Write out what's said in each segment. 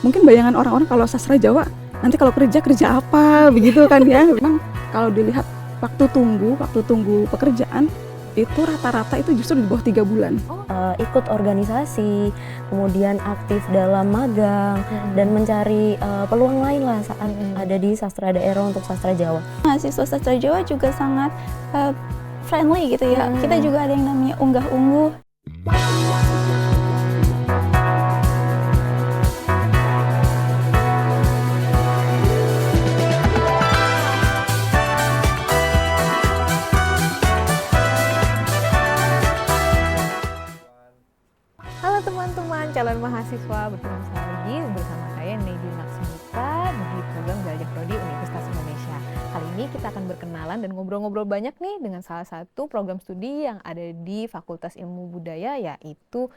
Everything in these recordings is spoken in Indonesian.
mungkin bayangan orang-orang kalau sastra Jawa nanti kalau kerja apa begitu kan ya. Memang kalau dilihat waktu tunggu pekerjaan itu rata-rata itu justru di bawah 3 bulan. Ikut organisasi, kemudian aktif dalam magang dan mencari peluang lain lah saat ada di sastra daerah untuk sastra Jawa. Mahasiswa sastra Jawa juga sangat friendly gitu ya. Kita juga ada yang namanya unggah-ungguh. Halo teman-teman calon mahasiswa, bertemu lagi bersama saya Nedi Naksmita di program Jelajah Prodi Universitas Indonesia. Kali ini kita akan berkenalan dan ngobrol-ngobrol banyak nih dengan salah satu program studi yang ada di Fakultas Ilmu Budaya, yaitu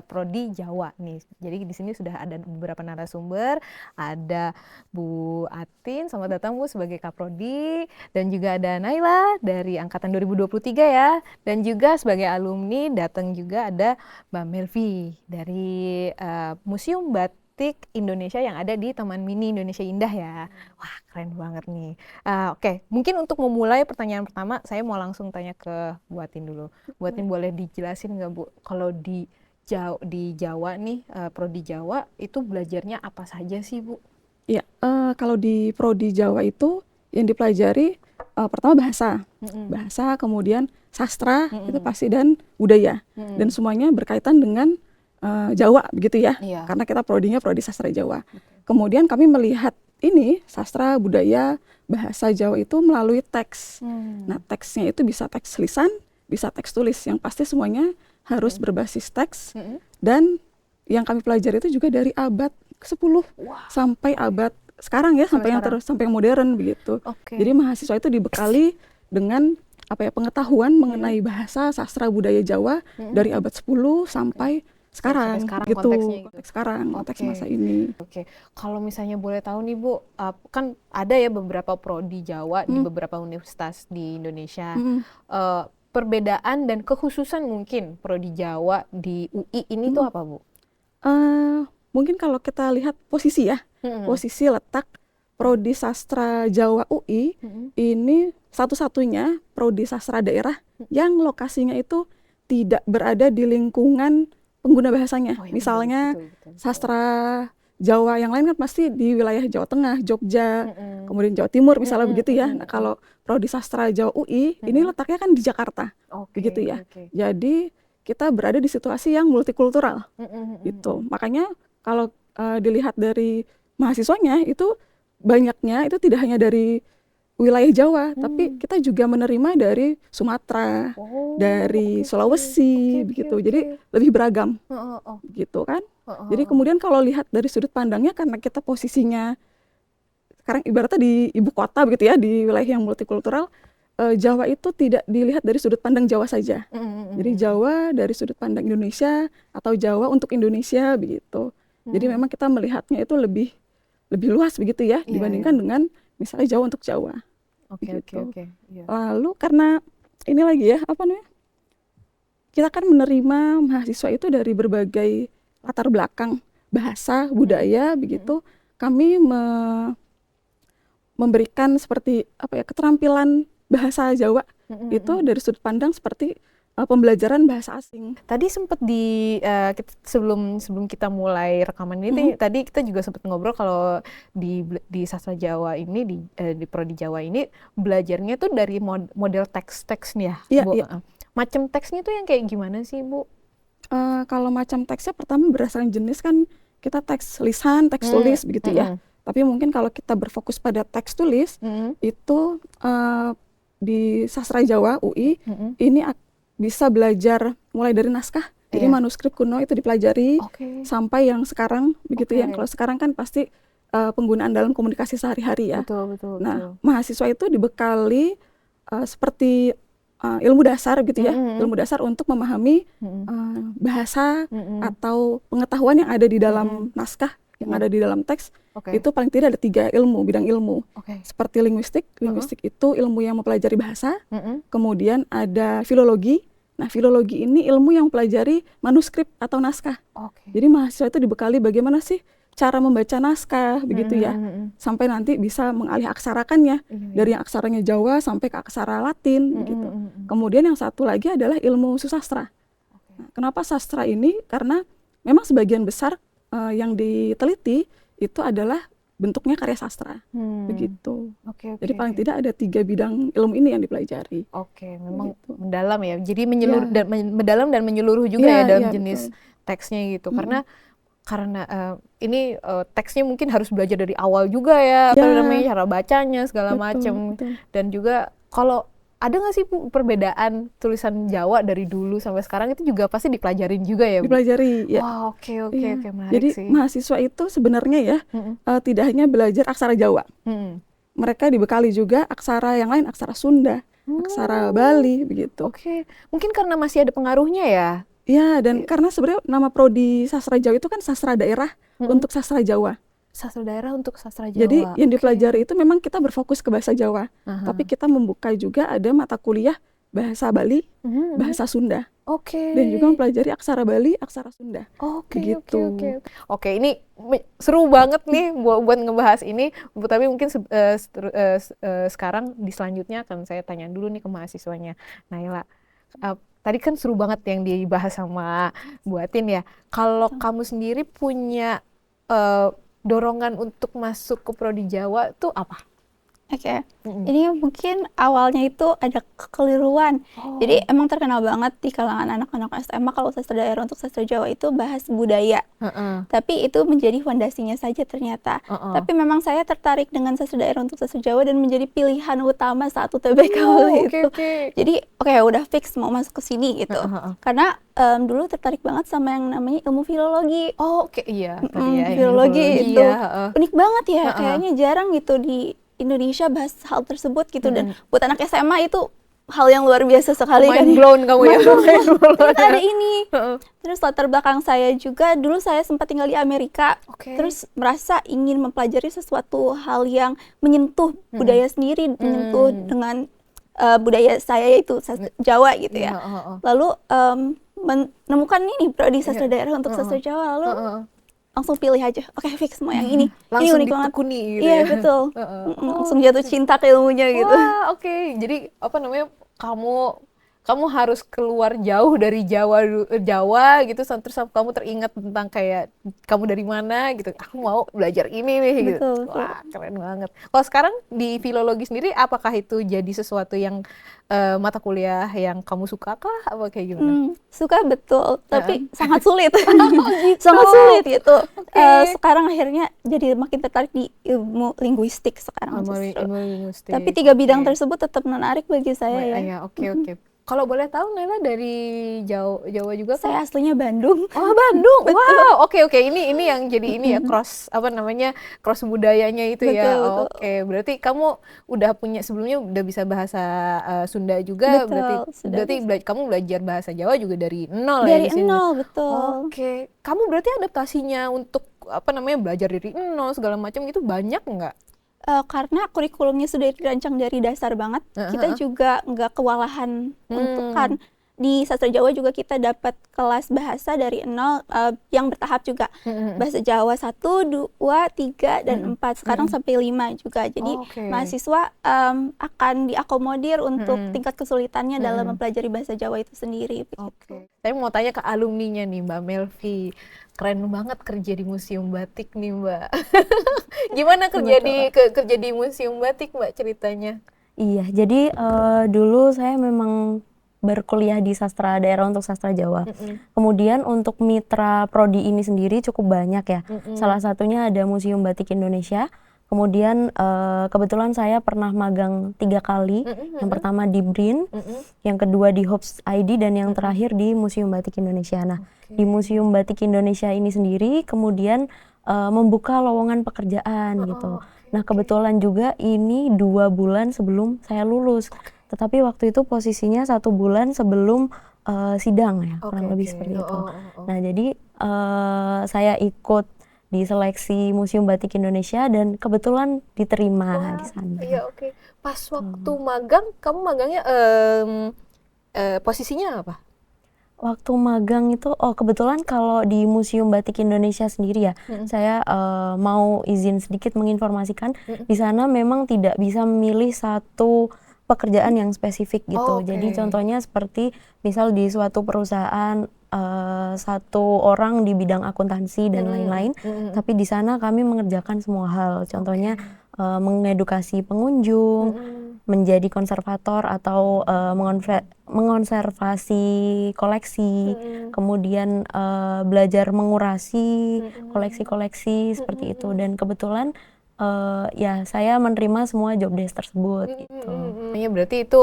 Prodi Jawa nih. Jadi di sini sudah ada beberapa narasumber, ada Bu Atin, selamat datang Bu sebagai Kaprodi, dan juga ada Naila dari angkatan 2023 ya, dan juga sebagai alumni datang juga ada Mbak Melvi dari Museum Batik Indonesia yang ada di Taman Mini Indonesia Indah ya. Wah, keren banget nih. Oke, mungkin untuk memulai pertanyaan pertama, saya mau langsung tanya ke Bu Atin dulu. Bu Atin boleh dijelasin nggak Bu, kalau di Jawa nih, Prodi Jawa itu belajarnya apa saja sih Bu? Iya, kalau di Prodi Jawa itu yang dipelajari pertama bahasa, kemudian sastra itu pasti, dan budaya, dan semuanya berkaitan dengan Jawa begitu ya. Iya. Karena kita prodinya prodi sastra Jawa. Kemudian kami melihat ini sastra budaya bahasa Jawa itu melalui teks. Nah, teksnya itu bisa teks lisan, bisa teks tulis, yang pasti semuanya harus berbasis teks. Dan yang kami pelajari itu juga dari abad ke-10 sampai abad sekarang ya, sampai yang modern begitu. Jadi mahasiswa itu dibekali dengan pengetahuan mengenai bahasa sastra budaya Jawa dari abad 10 sampai sekarang gitu. Konteks masa ini. Kalau misalnya boleh tahu nih Bu, kan ada ya beberapa prodi Jawa di beberapa universitas di Indonesia. Perbedaan dan kekhususan mungkin prodi Jawa di UI ini tuh apa Bu? Mungkin kalau kita lihat posisi ya, posisi letak prodi sastra Jawa UI ini satu-satunya prodi sastra daerah yang lokasinya itu tidak berada di lingkungan pengguna bahasanya. Misalnya betul. Sastra Jawa yang lain kan pasti di wilayah Jawa Tengah, Jogja, kemudian Jawa Timur misalnya begitu ya. Nah, kalau prodi sastra Jawa UI ini letaknya kan di Jakarta, begitu ya. Jadi kita berada di situasi yang multikultural, gitu. Makanya kalau dilihat dari mahasiswanya itu banyaknya itu tidak hanya dari wilayah Jawa, tapi kita juga menerima dari Sumatera, dari Sulawesi, begitu. Jadi lebih beragam, gitu kan. Jadi kemudian kalau lihat dari sudut pandangnya, karena kita posisinya sekarang ibaratnya di ibu kota begitu ya, di wilayah yang multikultural, Jawa itu tidak dilihat dari sudut pandang Jawa saja. Jadi Jawa dari sudut pandang Indonesia atau Jawa untuk Indonesia begitu. Jadi memang kita melihatnya itu lebih luas begitu ya, dibandingkan dengan misalnya Jawa untuk Jawa. Lalu karena ini lagi ya, kita kan menerima mahasiswa itu dari berbagai latar belakang bahasa, budaya begitu. Kami memberikan seperti keterampilan bahasa Jawa itu dari sudut pandang seperti pembelajaran bahasa asing. Tadi sempat sebelum kita mulai rekaman ini, tadi kita juga sempat ngobrol kalau di sastra Jawa ini di prodi Jawa ini belajarnya tuh dari model teks nih ya, Bu. Macam teksnya tuh yang kayak gimana sih Bu? Kalau macam teksnya pertama berdasarkan jenis kan kita teks lisan, teks tulis begitu ya. Tapi mungkin kalau kita berfokus pada teks tulis itu di sastra Jawa UI ini bisa belajar mulai dari naskah, jadi manuskrip kuno itu dipelajari sampai yang sekarang begitu ya. Kalau sekarang kan pasti penggunaan dalam komunikasi sehari-hari ya. Betul. Mahasiswa itu dibekali seperti ilmu dasar gitu ya, ilmu dasar untuk memahami bahasa atau pengetahuan yang ada di dalam naskah, yang ada di dalam teks. Itu paling tidak ada 3 bidang ilmu. Seperti linguistik itu ilmu yang mempelajari bahasa, kemudian ada filologi. Nah, filologi ini ilmu yang mempelajari manuskrip atau naskah. Jadi mahasiswa itu dibekali bagaimana sih cara membaca naskah begitu ya, sampai nanti bisa mengalih aksarakannya dari yang aksaranya Jawa sampai ke aksara Latin begitu. Kemudian yang satu lagi adalah ilmu susastra. Nah, kenapa sastra ini? Karena memang sebagian besar yang diteliti itu adalah bentuknya karya sastra, begitu. Jadi paling tidak ada 3 bidang ilmu ini yang dipelajari. Memang Gitu. mendalam ya. Jadi mendalam dan menyeluruh juga ya dalam jenis teksnya gitu. Karena ini teksnya mungkin harus belajar dari awal juga ya, apa namanya, cara bacanya segala macam. Dan juga kalau ada nggak sih Bu, perbedaan tulisan Jawa dari dulu sampai sekarang itu juga pasti dipelajarin juga ya Bu? Dipelajari ya. Wah, oke, menarik Jadi sih. mahasiswa itu sebenarnya ya tidak hanya belajar aksara Jawa. Mereka dibekali juga aksara yang lain, aksara Sunda, aksara Bali begitu. Mungkin karena masih ada pengaruhnya ya. Ya, dan karena sebenarnya nama prodi sastra Jawa itu kan sastra daerah untuk sastra Jawa. Sastra daerah untuk sastra Jawa. Jadi yang dipelajari itu memang kita berfokus ke bahasa Jawa, tapi kita membuka juga ada mata kuliah bahasa Bali, bahasa Sunda. Dan juga mempelajari aksara Bali, aksara Sunda. Oke, ini seru banget nih buat ngebahas ini. Tapi mungkin sekarang di selanjutnya akan saya tanya dulu nih ke mahasiswanya. Naila, tadi kan seru banget yang dibahas sama Bu Atin ya. Kalau kamu sendiri punya dorongan untuk masuk ke prodi Jawa tuh apa? Ini mungkin awalnya itu ada kekeliruan. Jadi emang terkenal banget di kalangan anak-anak SMA kalau sastra daerah untuk sastra Jawa itu bahas budaya. Tapi itu menjadi fondasinya saja ternyata. Tapi memang saya tertarik dengan sastra daerah untuk sastra Jawa dan menjadi pilihan utama saat UTBK itu. Jadi udah fix mau masuk ke sini gitu. Karena dulu tertarik banget sama yang namanya ilmu filologi. Filologi itu unik banget ya. Kayaknya jarang gitu di Indonesia bahas hal tersebut gitu. Dan buat anak SMA itu hal yang luar biasa sekali. Mind blown kamu ya. Ternyata ada ini. Terus latar belakang saya juga, dulu saya sempat tinggal di Amerika. Terus merasa ingin mempelajari sesuatu hal yang menyentuh budaya sendiri, menyentuh dengan budaya saya yaitu Jawa gitu ya. Lalu menemukan ini prodi sastra daerah untuk sastra Jawa. Lalu langsung pilih aja, fix mau yang ini. Langsung ini unik banget. ditekuni gitu Iya ya. Betul. Langsung jatuh cinta ke ilmunya gitu. Jadi apa namanya, kamu harus keluar jauh dari Jawa gitu, terus kamu teringat tentang kayak kamu dari mana gitu. Aku mau belajar ini nih gitu. Wah, keren banget. Kalau sekarang di filologi sendiri, apakah itu jadi sesuatu yang mata kuliah yang kamu suka kah? Apa kayak gimana? Suka betul, tapi sangat sulit. Sangat sulit gitu. Sekarang akhirnya jadi makin tertarik di ilmu linguistik sekarang. Ilmu linguistik. Tapi 3 bidang tersebut tetap menarik bagi saya ya. Oke. Kalau boleh tahu, Naila dari Jawa juga kan? Saya aslinya Bandung. Bandung. Wow, oke. Ini yang jadi ini ya, cross budayanya itu ya. Oke, berarti kamu udah punya, sebelumnya udah bisa bahasa Sunda juga. Berarti kamu belajar bahasa Jawa juga dari nol ya di sini. Dari nol, betul. Oke. Kamu berarti adaptasinya untuk belajar dari nol segala macam itu banyak nggak? Karena kurikulumnya sudah dirancang dari dasar banget, kita juga nggak kewalahan untuk kan. Di sastra Jawa juga kita dapat kelas bahasa dari nol yang bertahap juga. Bahasa Jawa 1, 2, 3, dan 4. Sekarang sampai 5 juga. Jadi mahasiswa akan diakomodir untuk tingkat kesulitannya dalam mempelajari bahasa Jawa itu sendiri. Saya mau tanya ke alumninya nih, Mbak Melvi. Keren banget kerja di Museum Batik nih, Mbak. Gimana kerja di Museum Batik, Mbak, ceritanya? Iya, jadi dulu saya memang berkuliah di sastra daerah untuk sastra Jawa. Kemudian untuk mitra prodi ini sendiri cukup banyak ya. Salah satunya ada Museum Batik Indonesia. Kemudian kebetulan saya pernah magang 3 kali. Yang pertama di BRIN, yang kedua di Hopes ID, dan yang terakhir di Museum Batik Indonesia. Nah, di Museum Batik Indonesia ini sendiri kemudian membuka lowongan pekerjaan gitu. Nah, kebetulan juga ini 2 bulan sebelum saya lulus. Tetapi waktu itu posisinya 1 bulan sebelum sidang ya, kurang lebih seperti itu. Nah, jadi saya ikut di seleksi Museum Batik Indonesia dan kebetulan diterima di sana. Iya, Pas waktu magang, kamu magangnya posisinya apa? Waktu magang itu, kebetulan kalau di Museum Batik Indonesia sendiri ya, saya mau izin sedikit menginformasikan, di sana memang tidak bisa memilih satu pekerjaan yang spesifik gitu. Jadi contohnya seperti misal di suatu perusahaan satu orang di bidang akuntansi dan lain-lain, tapi di sana kami mengerjakan semua hal. Contohnya mengedukasi pengunjung, menjadi konservator atau mengonservasi koleksi, kemudian belajar mengurasi koleksi-koleksi seperti itu. Dan kebetulan ya saya menerima semua job desk tersebut gitu. Ya berarti itu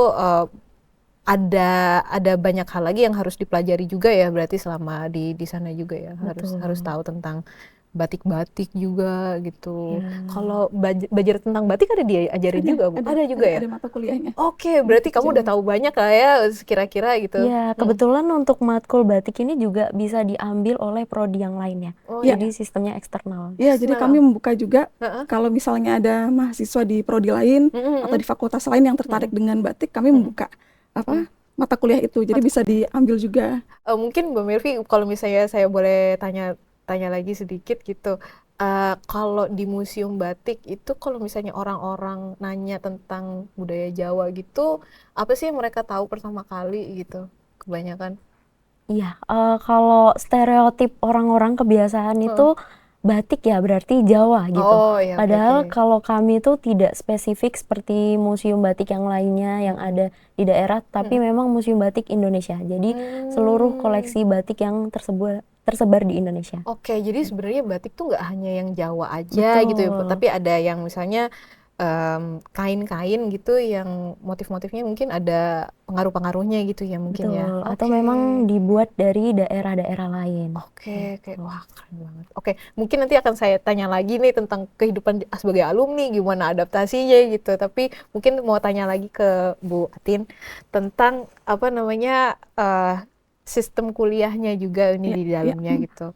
ada banyak hal lagi yang harus dipelajari juga ya, berarti selama di sana juga ya. Harus tahu tentang batik-batik juga gitu. Kalau belajar tentang batik ada dia ajarin juga, Bu? Ada juga ya? Ada mata kuliahnya. Oke, berarti kamu udah tahu banyak lah ya kira-kira gitu. Ya, kebetulan untuk matkul batik ini juga bisa diambil oleh prodi yang lainnya. Jadi sistemnya eksternal. Iya, jadi kami membuka juga kalau misalnya ada mahasiswa di prodi lain atau di fakultas lain yang tertarik dengan batik, kami membuka mata kuliah itu. Jadi bisa diambil juga. Mungkin Mbak Melvi, kalau misalnya saya boleh tanya lagi sedikit gitu, kalau di Museum Batik itu kalau misalnya orang-orang nanya tentang budaya Jawa gitu, apa sih yang mereka tahu pertama kali gitu kebanyakan? Iya, kalau stereotip orang-orang kebiasaan itu batik ya berarti Jawa gitu. Padahal kalau kami itu tidak spesifik seperti museum batik yang lainnya yang ada di daerah, tapi memang Museum Batik Indonesia. Jadi seluruh koleksi batik yang tersebar di Indonesia. Oke, jadi sebenarnya batik tuh nggak hanya yang Jawa aja gitu ya, tapi ada yang misalnya kain-kain gitu yang motif-motifnya mungkin ada pengaruh-pengaruhnya gitu ya mungkin. Betul. Ya. Atau memang dibuat dari daerah-daerah lain. Oke, wah keren banget. Oke, mungkin nanti akan saya tanya lagi nih tentang kehidupan sebagai alumni, gimana adaptasinya gitu. Tapi mungkin mau tanya lagi ke Bu Atin tentang apa namanya sistem kuliahnya juga ini di dalamnya gitu.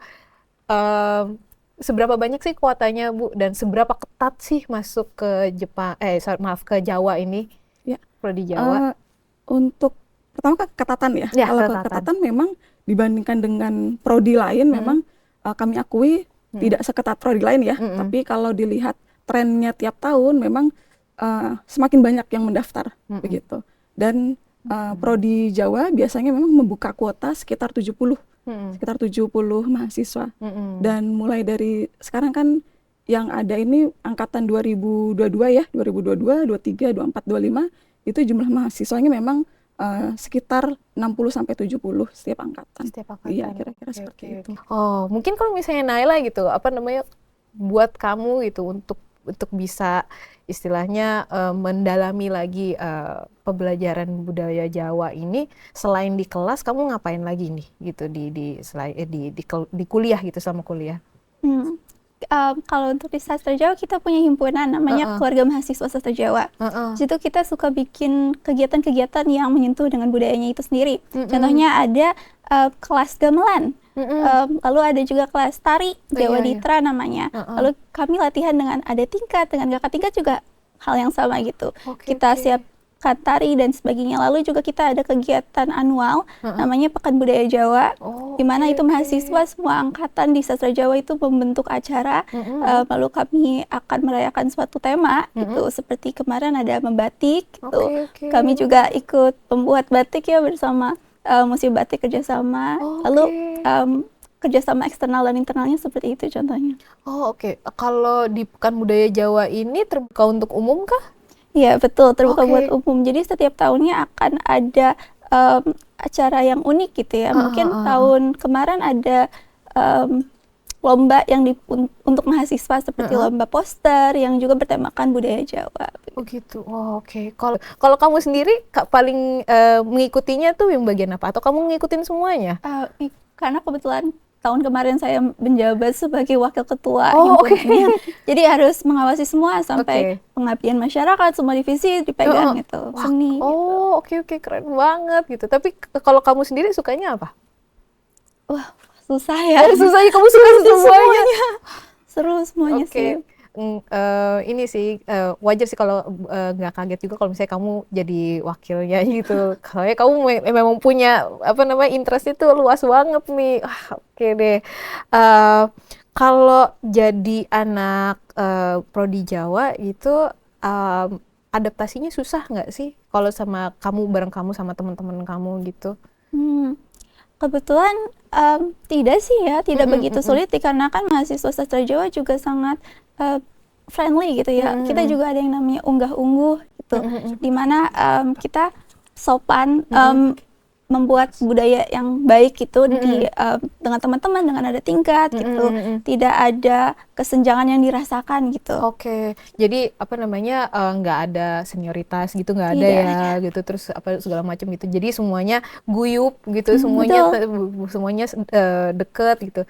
Seberapa banyak sih kuotanya, Bu, dan seberapa ketat sih masuk ke ke Jawa ini? Ya. Prodi Jawa. Untuk pertama ketatan ya. Kalau ketatan memang dibandingkan dengan prodi lain memang kami akui tidak seketat prodi lain ya. Tapi kalau dilihat trennya tiap tahun memang semakin banyak yang mendaftar begitu. Dan prodi Jawa biasanya memang membuka kuota sekitar 70 mahasiswa. Dan mulai dari sekarang kan yang ada ini angkatan 2022 ya, 2022, 23, 24, 25 itu jumlah mahasiswanya memang sekitar 60 sampai 70 setiap angkatan. Iya, kira-kira seperti itu. Oh, mungkin kalau misalnya Naila gitu, apa namanya buat kamu gitu untuk bisa istilahnya mendalami lagi pembelajaran budaya Jawa ini, selain di kelas kamu ngapain lagi nih gitu di kuliah gitu selama kuliah? Kalau untuk di sastra Jawa kita punya himpunan namanya Keluarga Mahasiswa Sastra Jawa. Di situ kita suka bikin kegiatan-kegiatan yang menyentuh dengan budayanya itu sendiri. Contohnya ada kelas gamelan. Lalu ada juga kelas tari Jawa Ditra namanya. Lalu kami latihan dengan ada tingkat, dengan kakak tingkat juga hal yang sama gitu. Kita siapkan tari dan sebagainya. Lalu juga kita ada kegiatan anual namanya Pekan Budaya Jawa, di mana itu mahasiswa semua angkatan di sastra Jawa itu membentuk acara. Lalu kami akan merayakan suatu tema gitu. Seperti kemarin ada membatik gitu. Kami juga ikut membuat batik ya bersama Museum Batik kerjasama. Lalu kerjasama eksternal dan internalnya seperti itu contohnya. Kalau di Pekan Budaya Jawa ini terbuka untuk umum kah? Iya betul, terbuka buat umum. Jadi setiap tahunnya akan ada acara yang unik gitu ya. Mungkin tahun kemarin ada lomba yang untuk mahasiswa seperti lomba poster yang juga bertemakan budaya Jawa. Oh gitu. Kalau kamu sendiri paling mengikutinya tuh yang bagian apa? Atau kamu ngikutin semuanya? Karena kebetulan tahun kemarin saya menjabat sebagai wakil ketua himpunannya. Jadi harus mengawasi semua sampai pengabdian masyarakat, semua divisi dipegang gitu. Seni. Oke, keren banget gitu. Tapi kalau kamu sendiri sukanya apa? Wah, susah ya. Susah ya, kamu suka semuanya. Seru semuanya sih. ini sih wajar sih kalau nggak kaget juga kalau misalnya kamu jadi wakilnya gitu. Soalnya kamu memang punya interest itu luas banget nih. Oke deh. Kalau jadi anak prodi Jawa gitu, adaptasinya susah nggak sih kalau sama kamu bareng kamu sama teman-teman kamu gitu? Kebetulan tidak sih ya, tidak begitu sulit dikarenakan mahasiswa sastra Jawa juga sangat friendly gitu ya. Kita juga ada yang namanya unggah-ungguh gitu, dimana kita sopan, membuat budaya yang baik gitu dengan teman-teman, dengan ada tingkat gitu, tidak ada kesenjangan yang dirasakan gitu. Oke, jadi nggak ada senioritas gitu, nggak ada Tidak ya ada. gitu, terus segala macam gitu. Jadi semuanya guyup gitu, semuanya deket gitu.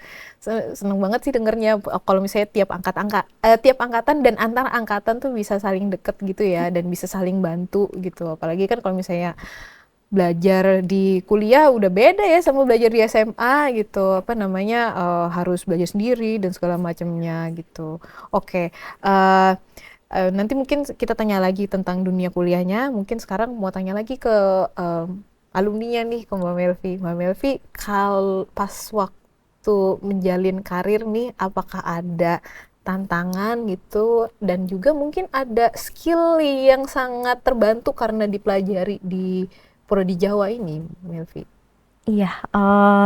Seneng banget sih dengernya kalau misalnya tiap angkatan dan antar angkatan tuh bisa saling deket gitu ya, dan bisa saling bantu gitu. Apalagi kan kalau misalnya belajar di kuliah udah beda ya sama belajar di SMA gitu, harus belajar sendiri dan segala macamnya gitu. Oke, nanti mungkin kita tanya lagi tentang dunia kuliahnya. Mungkin sekarang mau tanya lagi ke alumninya nih, ke Mbak Melvi. Mbak Melvi, kalau pas waktu menjalin karir nih, apakah ada tantangan gitu, dan juga mungkin ada skill yang sangat terbantu karena dipelajari di Prodi Jawa ini, Melvi? Iya,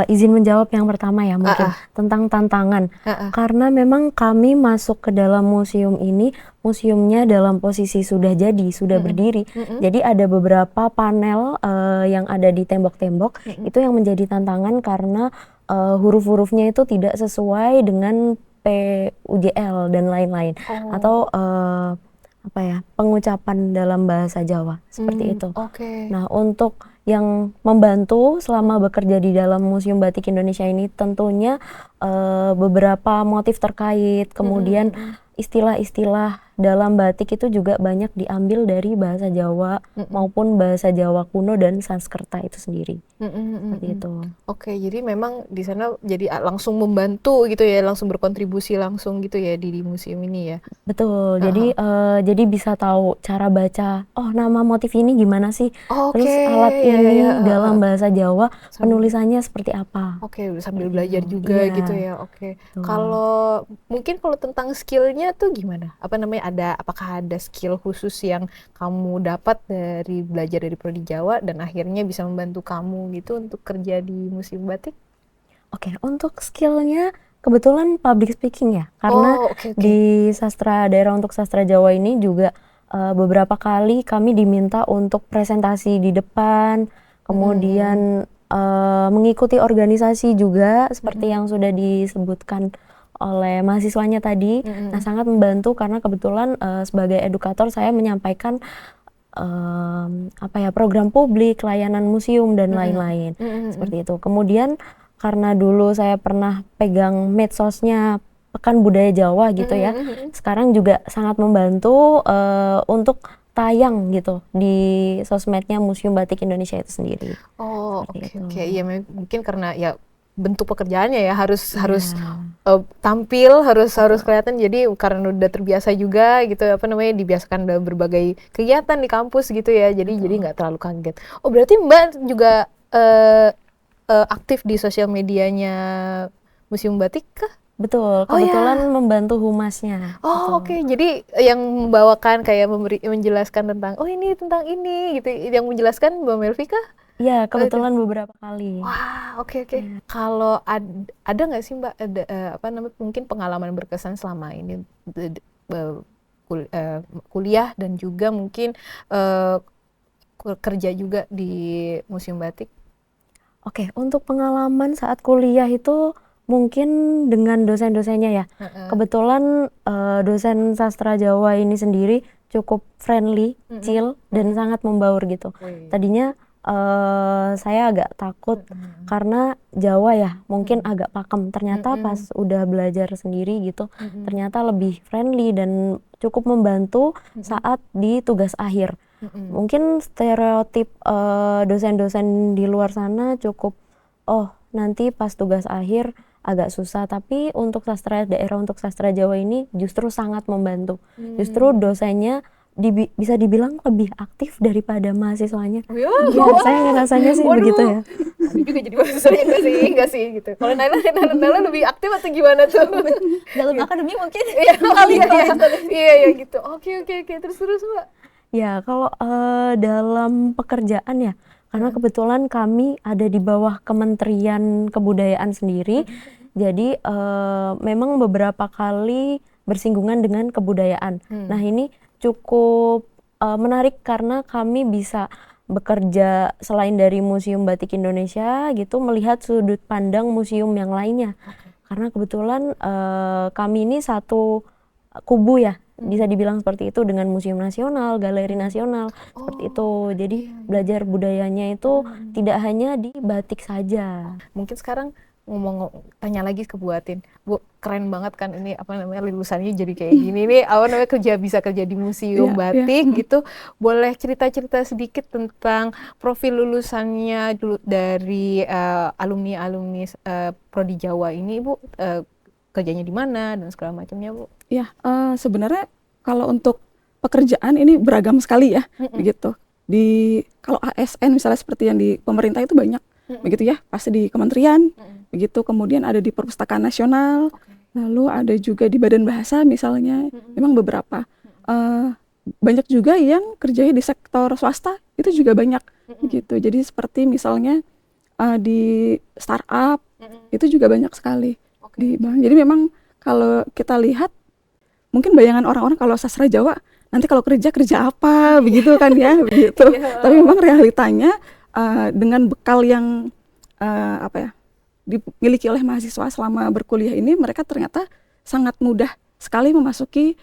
izin menjawab yang pertama ya mungkin tentang tantangan. Karena memang kami masuk ke dalam museum ini, museumnya dalam posisi sudah jadi, sudah berdiri. Jadi ada beberapa panel yang ada di tembok-tembok, itu yang menjadi tantangan karena huruf-hurufnya itu tidak sesuai dengan PUJL dan lain-lain. Atau pengucapan dalam bahasa Jawa seperti itu. Nah, untuk yang membantu selama bekerja di dalam Museum Batik Indonesia ini tentunya beberapa motif terkait, kemudian istilah-istilah dalam batik itu juga banyak diambil dari bahasa Jawa maupun bahasa Jawa kuno dan Sanskerta itu sendiri. Seperti itu. Oke, jadi memang di sana jadi langsung membantu gitu ya, langsung berkontribusi langsung gitu ya di museum ini ya. Betul. Jadi bisa tahu cara baca, oh nama motif ini gimana sih? Terus alat ini dalam bahasa Jawa penulisannya seperti apa? Oke, sambil belajar juga gitu ya. Oke. Kalau tentang skillnya tuh gimana? Apakah ada skill khusus yang kamu dapat dari belajar dari Prodi Jawa dan akhirnya bisa membantu kamu gitu untuk kerja di Museum Batik? Oke, untuk skillnya kebetulan public speaking ya, karena di sastra daerah untuk sastra Jawa ini juga beberapa kali kami diminta untuk presentasi di depan, kemudian mengikuti organisasi juga seperti yang sudah disebutkan oleh mahasiswanya tadi. Nah, sangat membantu karena kebetulan sebagai edukator saya menyampaikan program publik, layanan museum dan lain-lain. Seperti itu. Kemudian karena dulu saya pernah pegang medsosnya Pekan Budaya Jawa gitu ya. Sekarang juga sangat membantu untuk tayang gitu di sosmednya Museum Batik Indonesia itu sendiri. Oke. Iya, mungkin karena ya bentuk pekerjaannya ya harus tampil, harus kelihatan, jadi karena udah terbiasa juga gitu, dibiasakan dalam berbagai kegiatan di kampus gitu ya, jadi nggak terlalu kaget. Oh, berarti Mbak juga aktif di sosial medianya Museum Batik kah? Betul, kebetulan membantu humasnya. Oke. Jadi yang membawakan kayak menjelaskan tentang ini tentang ini gitu, yang menjelaskan Mbak Melvi kah? Iya, kebetulan beberapa kali. Wah, oke. Kalau ada nggak sih Mbak, mungkin pengalaman berkesan selama ini kuliah dan juga mungkin kerja juga di Museum Batik? Oke, untuk pengalaman saat kuliah itu mungkin dengan dosen-dosennya ya. Kebetulan dosen sastra Jawa ini sendiri cukup friendly, chill, dan sangat membaur gitu. Tadinya saya agak takut karena Jawa ya, mungkin agak pakem. Ternyata pas udah belajar sendiri gitu, ternyata lebih friendly dan cukup membantu saat di tugas akhir. Mungkin stereotip dosen-dosen di luar sana cukup, nanti pas tugas akhir agak susah, tapi untuk sastra daerah untuk sastra Jawa ini justru sangat membantu. Justru dosennya bisa dibilang lebih aktif daripada mahasiswanya. Ya, Saya ngerasanya sih begitu ya. Aku juga jadi mahasiswanya enggak sih gitu. Kalau Naila lebih aktif atau gimana tuh? Dalam akademi mungkin Iya gitu. Oke. Terus Mbak. Ya, kalau dalam pekerjaan ya, karena kebetulan kami ada di bawah Kementerian Kebudayaan sendiri, jadi memang beberapa kali bersinggungan dengan kebudayaan. Nah, ini cukup menarik karena kami bisa bekerja selain dari Museum Batik Indonesia gitu, melihat sudut pandang museum yang lainnya. Karena kebetulan kami ini satu kubu ya, bisa dibilang seperti itu, dengan Museum Nasional, Galeri Nasional, seperti itu. Jadi belajar budayanya itu tidak hanya di batik saja. Mungkin sekarang tanya lagi ke Buatin, Bu, keren banget kan ini lulusannya jadi kayak gini nih, bisa kerja di museum batik gitu. Boleh cerita-cerita sedikit tentang profil lulusannya dulu dari alumni Prodi Jawa ini, Bu, kerjanya di mana dan segala macamnya, Bu? Ya, sebenarnya kalau untuk pekerjaan ini beragam sekali ya, begitu. Kalau ASN misalnya seperti yang di pemerintah itu banyak, begitu ya, pasti di kementerian, begitu. Kemudian ada di Perpustakaan Nasional, lalu ada juga di Badan Bahasa misalnya, memang beberapa. Banyak juga yang kerjanya di sektor swasta, itu juga banyak, gitu. Jadi seperti misalnya di startup, itu juga banyak sekali di bank. Jadi memang kalau kita lihat, mungkin bayangan orang-orang kalau sastra Jawa nanti kalau kerja apa begitu kan ya, begitu. Tapi memang realitanya dengan bekal yang dimiliki oleh mahasiswa selama berkuliah ini, mereka ternyata sangat mudah sekali memasuki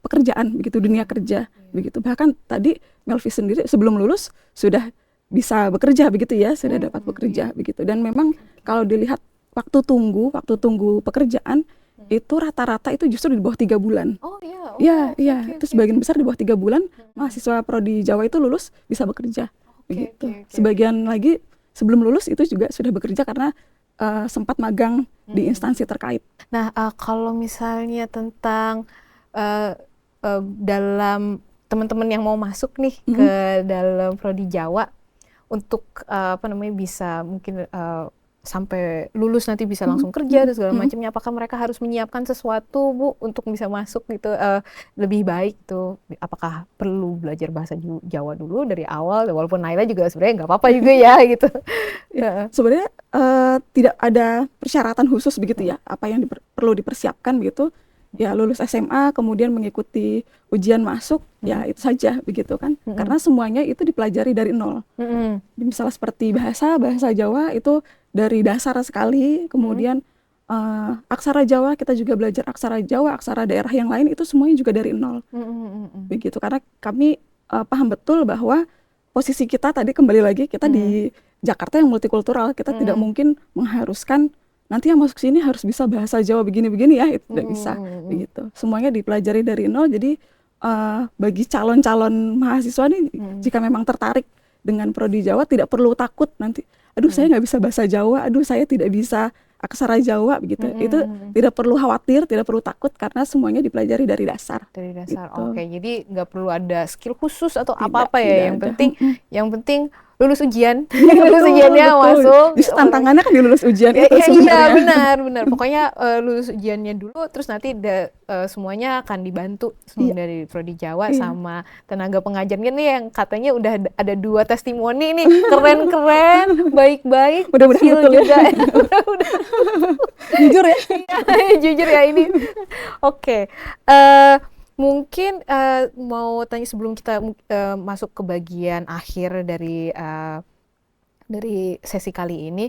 pekerjaan, begitu, dunia kerja, begitu. Bahkan tadi Melvi sendiri sebelum lulus sudah bisa bekerja, begitu ya, sudah dapat bekerja, begitu. Dan memang kalau dilihat waktu tunggu pekerjaan itu rata-rata itu justru di bawah 3 bulan. Itu sebagian besar di bawah 3 bulan mahasiswa Prodi Jawa itu lulus bisa bekerja, begitu. Sebagian lagi sebelum lulus itu juga sudah bekerja karena sempat magang di instansi terkait. Nah, kalau misalnya tentang dalam teman-teman yang mau masuk nih ke dalam Prodi Jawa untuk bisa mungkin sampai lulus nanti bisa langsung kerja dan segala macamnya, apakah mereka harus menyiapkan sesuatu, Bu, untuk bisa masuk gitu lebih baik tuh? Apakah perlu belajar bahasa Jawa dulu dari awal, walaupun Naila juga sebenarnya nggak apa-apa juga ya gitu. Sebenarnya tidak ada persyaratan khusus begitu ya, apa yang perlu dipersiapkan begitu ya, lulus SMA kemudian mengikuti ujian masuk, ya itu saja begitu kan, karena semuanya itu dipelajari dari nol. Misalnya seperti bahasa Jawa itu dari dasar sekali, kemudian aksara Jawa kita juga belajar aksara Jawa, aksara daerah yang lain itu semuanya juga dari nol, begitu. Karena kami paham betul bahwa posisi kita tadi, kembali lagi, kita di Jakarta yang multikultural, kita tidak mungkin mengharuskan nanti yang masuk sini harus bisa bahasa Jawa begini-begini ya, itu tidak bisa, begitu. Semuanya dipelajari dari nol. Jadi bagi calon-calon mahasiswa nih, jika memang tertarik dengan Prodi Jawa, tidak perlu takut nanti, aduh saya nggak bisa bahasa Jawa, aduh saya tidak bisa aksara Jawa, begitu. Itu tidak perlu khawatir, tidak perlu takut, karena semuanya dipelajari dari dasar. Dari dasar, gitu. Oke. Jadi nggak perlu ada skill khusus atau Tidak, apa-apa ya. Yang penting lulus ujian, lulus ujiannya masuk. Justru tantangannya kan di lulus ujian itu Iya, sebenarnya. benar. Pokoknya lulus ujiannya dulu, terus nanti semuanya akan dibantu dari Prodi Jawa sama tenaga pengajarnya nih, yang katanya udah ada 2 testimoni nih, keren-keren, baik-baik, mudah-mudahan betul juga. Jujur ya. Jujur ya ini. Oke. Mungkin mau tanya sebelum kita masuk ke bagian akhir dari sesi kali ini,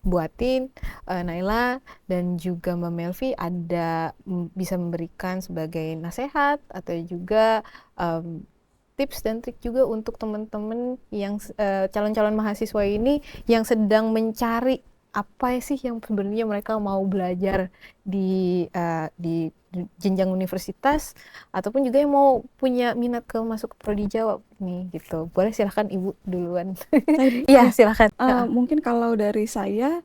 Buatin, Naila, dan juga Mbak Melvi bisa memberikan sebagai nasihat atau juga tips dan trik juga untuk teman-teman yang calon-calon mahasiswa ini yang sedang mencari apa sih yang sebenarnya mereka mau belajar di jenjang universitas, ataupun juga yang mau punya minat ke masuk prodi Jawa nih gitu. Boleh silahkan Ibu duluan. Iya, silahkan. Mungkin kalau dari saya,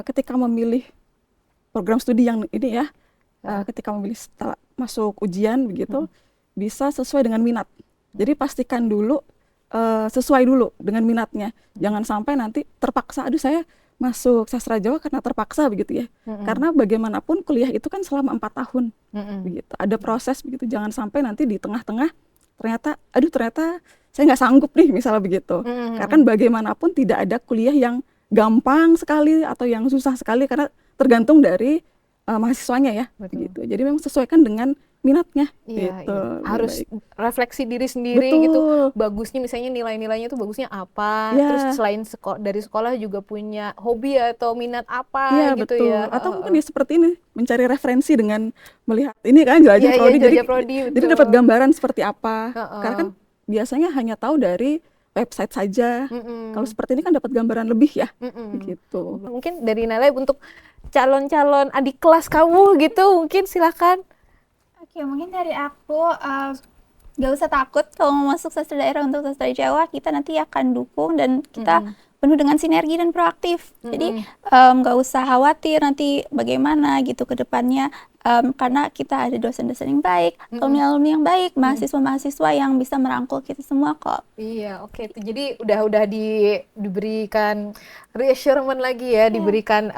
ketika memilih program studi yang ini ya, ketika memilih setelah masuk ujian begitu, bisa sesuai dengan minat. Jadi pastikan dulu sesuai dulu dengan minatnya. Jangan sampai nanti terpaksa, aduh saya masuk sastra Jawa karena terpaksa begitu ya. Karena bagaimanapun kuliah itu kan selama 4 tahun. Begitu. Ada proses begitu. Jangan sampai nanti di tengah-tengah ternyata saya nggak sanggup nih misalnya begitu. Karena kan bagaimanapun tidak ada kuliah yang gampang sekali atau yang susah sekali, karena tergantung dari mahasiswanya ya. Begitu. Jadi memang sesuaikan dengan minatnya. Iya, gitu. Harus refleksi diri sendiri. Betul. Gitu. Bagusnya misalnya nilai-nilainya tuh bagusnya apa. Ya. Terus selain dari sekolah juga punya hobi atau minat apa ya, gitu betul. ya. Atau mungkin ya seperti ini, mencari referensi dengan melihat ini kan jelajah prodi. Jadi dapat gambaran seperti apa. Karena kan biasanya hanya tahu dari website saja. Kalau seperti ini kan dapat gambaran lebih ya. Gitu. Mungkin dari Naila untuk calon-calon adik kelas kamu gitu, mungkin silakan. Oke, mungkin dari aku gak usah takut kalau mau masuk sastra daerah untuk sastra Jawa, kita nanti akan dukung dan kita penuh dengan sinergi dan proaktif. Jadi gak usah khawatir nanti bagaimana gitu ke depannya, karena kita ada dosen-dosen yang baik, alumni-alumni yang baik, mahasiswa-mahasiswa yang bisa merangkul kita semua kok. Iya, oke. Jadi udah diberikan reassurance lagi ya, diberikan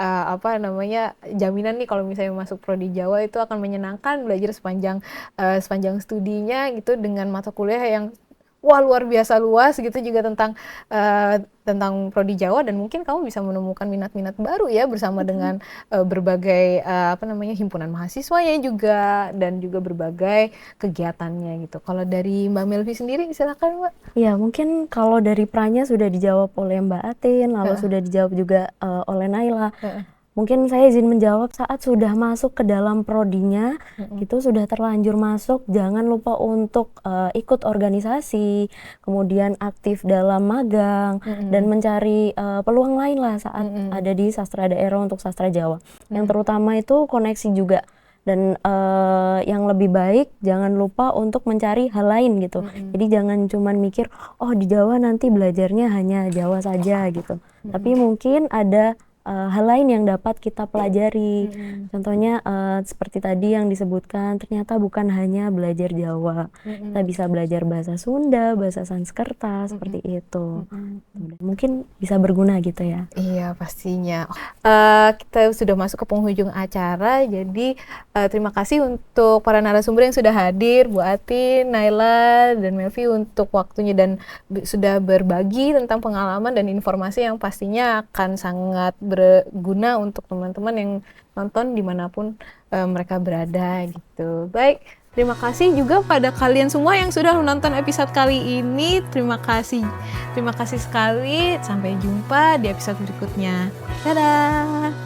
jaminan nih kalau misalnya masuk prodi Jawa itu akan menyenangkan, belajar sepanjang studinya gitu dengan mata kuliah yang luar biasa luas gitu, juga tentang prodi Jawa, dan mungkin kamu bisa menemukan minat-minat baru ya bersama dengan berbagai himpunan mahasiswanya juga, dan juga berbagai kegiatannya gitu. Kalau dari Mbak Melvi sendiri silakan Mbak. Ya, mungkin kalau dari Pranya sudah dijawab oleh Mbak Atin, lalu sudah dijawab juga oleh Naila. Mungkin saya izin menjawab, saat sudah masuk ke dalam prodinya, gitu sudah terlanjur masuk, jangan lupa untuk ikut organisasi, kemudian aktif dalam magang, dan mencari peluang lain lah saat ada di sastra daerah untuk sastra Jawa. Yang terutama itu koneksi juga. Dan yang lebih baik jangan lupa untuk mencari hal lain gitu. Jadi jangan cuman mikir, oh di Jawa nanti belajarnya hanya Jawa saja gitu. Tapi mungkin ada hal lain yang dapat kita pelajari. Contohnya seperti tadi yang disebutkan, ternyata bukan hanya belajar Jawa. Kita bisa belajar bahasa Sunda, bahasa Sanskerta, seperti itu. Mungkin bisa berguna gitu ya. Iya, pastinya. Kita sudah masuk ke penghujung acara, jadi terima kasih untuk para narasumber yang sudah hadir, Bu Atin, Naila, dan Melvi untuk waktunya dan sudah berbagi tentang pengalaman dan informasi yang pastinya akan sangat berguna untuk teman-teman yang nonton dimanapun mereka berada gitu. Baik, terima kasih juga pada kalian semua yang sudah menonton episode kali ini. Terima kasih sekali. Sampai jumpa di episode berikutnya. Dadah.